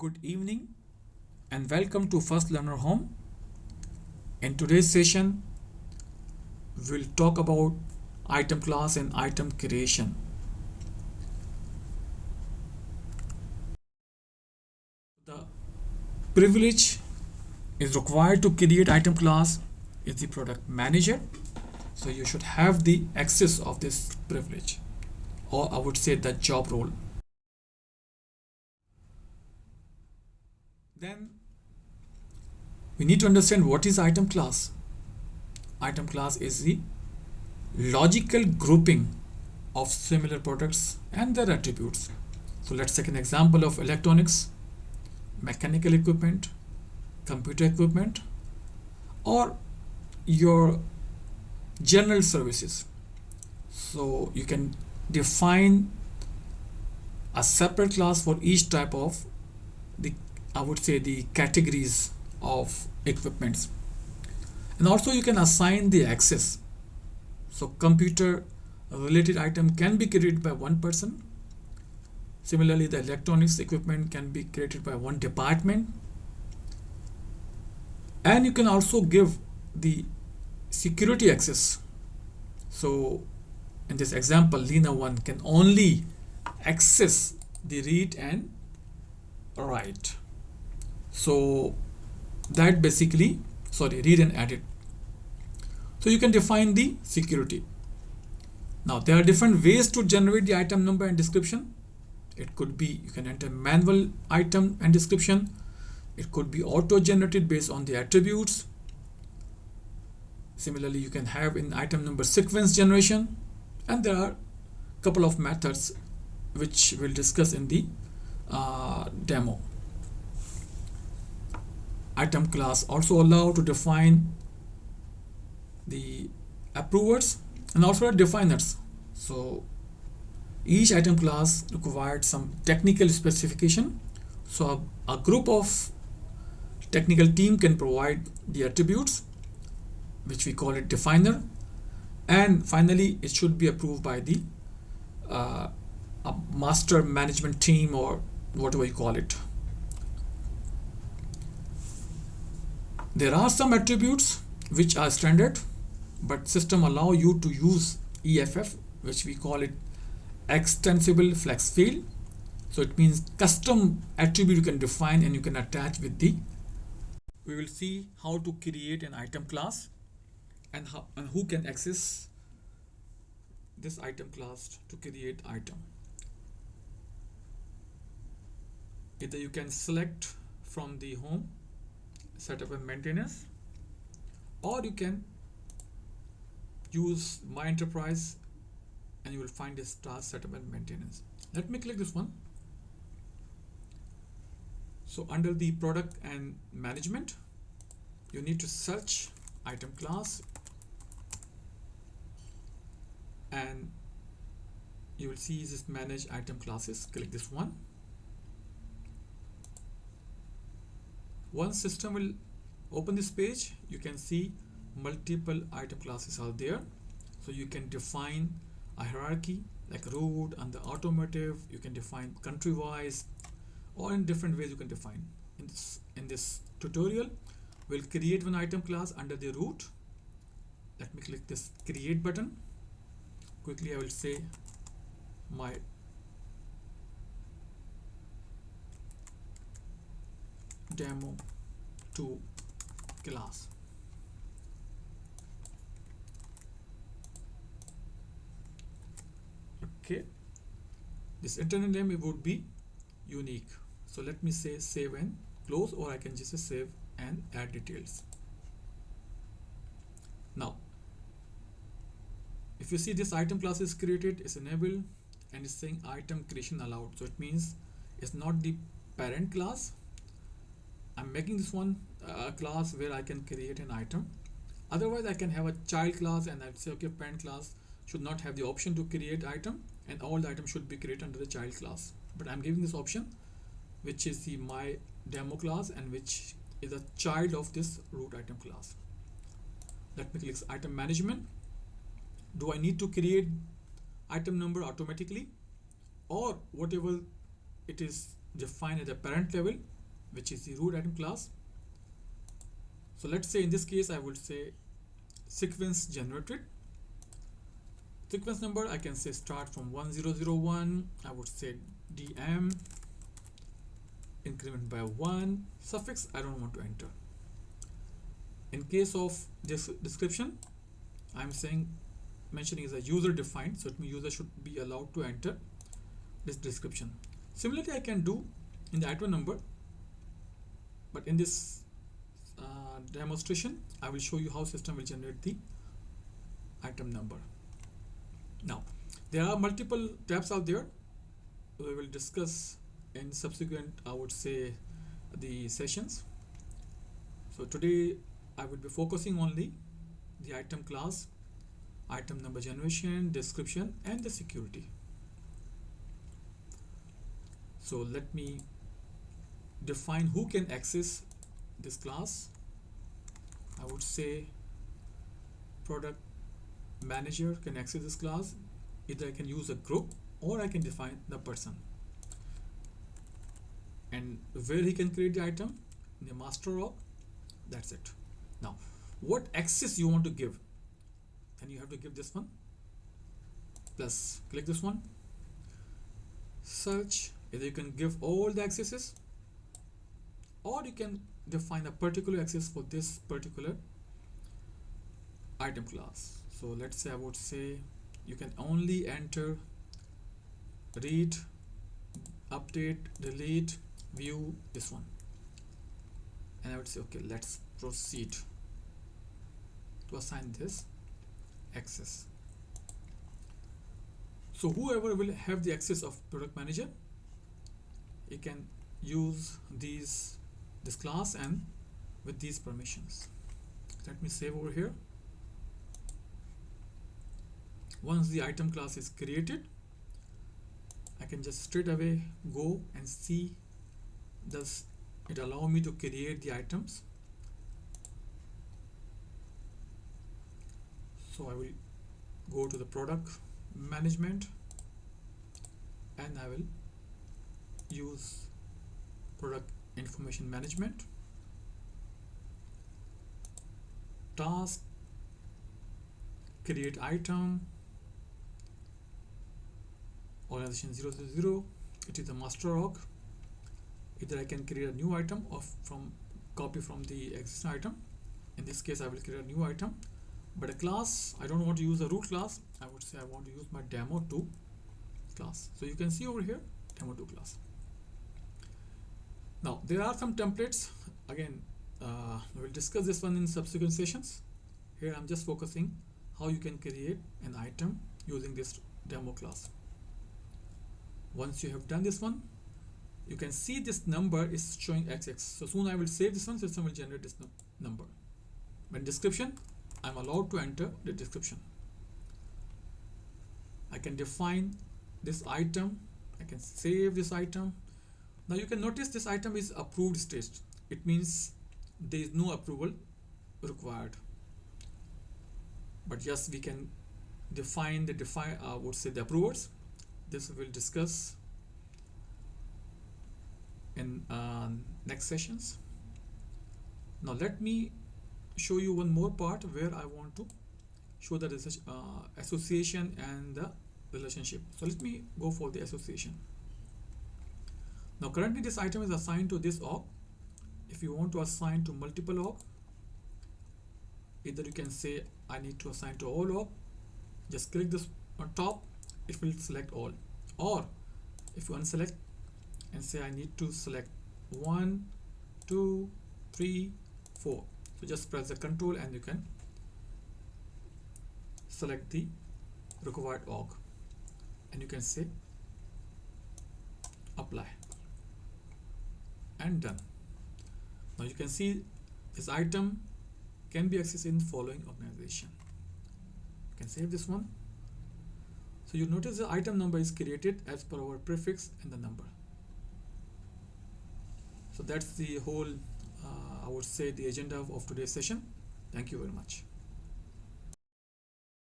Good evening and welcome to First Learner Home. In today's session, we'll talk about item class and item creation. The privilege is required to create item class is the product manager. So you should have the access of this privilege, or I would say the job role. Then we need to understand what is item class. Item class is the logical grouping of similar products and their attributes. So let's take an example of electronics, mechanical equipment, computer equipment, or your general services. So you can define a separate class for each type of the categories of equipments. And also you can assign the access. So computer related item can be created by one person. Similarly, the electronics equipment can be created by one department. And you can also give the security access. So in this example, Lena 1 can only access the read and write. So that basically, read and edit. So you can define the security. Now there are different ways to generate the item number and description. It could be you can enter manual item and description. It could be auto-generated based on the attributes. Similarly, you can have in item number sequence generation, and there are a couple of methods which we'll discuss in the demo. Item class also allow to define the approvers and also definers. So each item class required some technical specification. So a group of technical team can provide the attributes, which we call it definer, and finally it should be approved by the a master management team or whatever you call it. There are some attributes which are standard, but system allow you to use EFF, which we call it extensible flex field. So it means custom attribute you can define and you can attach with the. We will see how to create an item class and who can access this item class to create item. Either you can select from the home, setup and maintenance, or you can use my enterprise and you will find this task setup and maintenance. Let me click this one. So under the product and management, you need to search item class and you will see this manage item classes. Click this one. Once system will open this page, you can see multiple item classes are there. So you can define a hierarchy like road and the automotive. You can define country wise, or in different ways you can define. In this tutorial, we'll create one item class under the root. Let me click this create button. Quickly I will say my demo 2 class. Okay, this internal name it would be unique. So let me say save and close, or I can just say save and add details. Now if you see this item class is created, it's enabled, and it's saying item creation allowed. So it means it's not the parent class. I'm making this one a class where I can create an item. Otherwise I can have a child class and I'd say okay, parent class should not have the option to create item, and all the items should be created under the child class. But I'm giving this option, which is the my demo class and which is a child of this root item class. Let me click item management. Do I need to create item number automatically, or whatever it is defined at the parent level, which is the root item class. So let's say in this case I would say sequence generated. Sequence number I can say start from 1001. I would say dm increment by 1. Suffix I don't want to enter. In case of this description, I'm saying mentioning is a user defined, so it means user should be allowed to enter this description. Similarly, I can do in the item number, but in this demonstration, I will show you how system will generate the item number. Now, there are multiple tabs out there. We will discuss in subsequent, I would say, the sessions. So today I will be focusing only the item class, item number generation, description, and the security. So let me define who can access this class. I would say product manager can access this class. Either I can use a group or I can define the person, and where he can create the item in the master org. That's it. Now, what access you want to give? Then you have to give this one. Plus, click this one. Search. Either you can give all the accesses, or you can define a particular access for this particular item class. So let's say I would say you can only enter read, update, delete, view, this one. And I would say okay, let's proceed to assign this access. So whoever will have the access of product manager, he can use this class and with these permissions. Let me save over here. Once the item class is created, I can just straight away go and see, does it allow me to create the items. So I will go to the product management and I will use product information management, task, create item, organization 000. It is a master org. Either I can create a new item or copy from the existing item. In this case I will create a new item, but a class I don't want to use a root class. I would say I want to use my demo2 class. So you can see over here demo2 class. Now there are some templates. Again, we will discuss this one in subsequent sessions. Here I'm just focusing how you can create an item using this demo class. Once you have done this one, you can see this number is showing XX. So soon I will save this one, system will generate this number. When description, I'm allowed to enter the description. I can define this item. I can save this item. Now you can notice this item is approved state. It means there is no approval required. But yes, we can define I would say the approvers. This we will discuss in next sessions. Now let me show you one more part where I want to show the association and the relationship. So let me go for the association. Now currently this item is assigned to this org. If you want to assign to multiple org, either you can say I need to assign to all org. Just click this on top, it will select all. Or if you unselect and say I need to select 1, 2, 3, 4. So just press the control and you can select the required org and you can say apply and done. Now you can see this item can be accessed in following organization. You can save this one. So you notice the item number is created as per our prefix and the number. So that's the whole I would say the agenda of today's session. Thank you very much.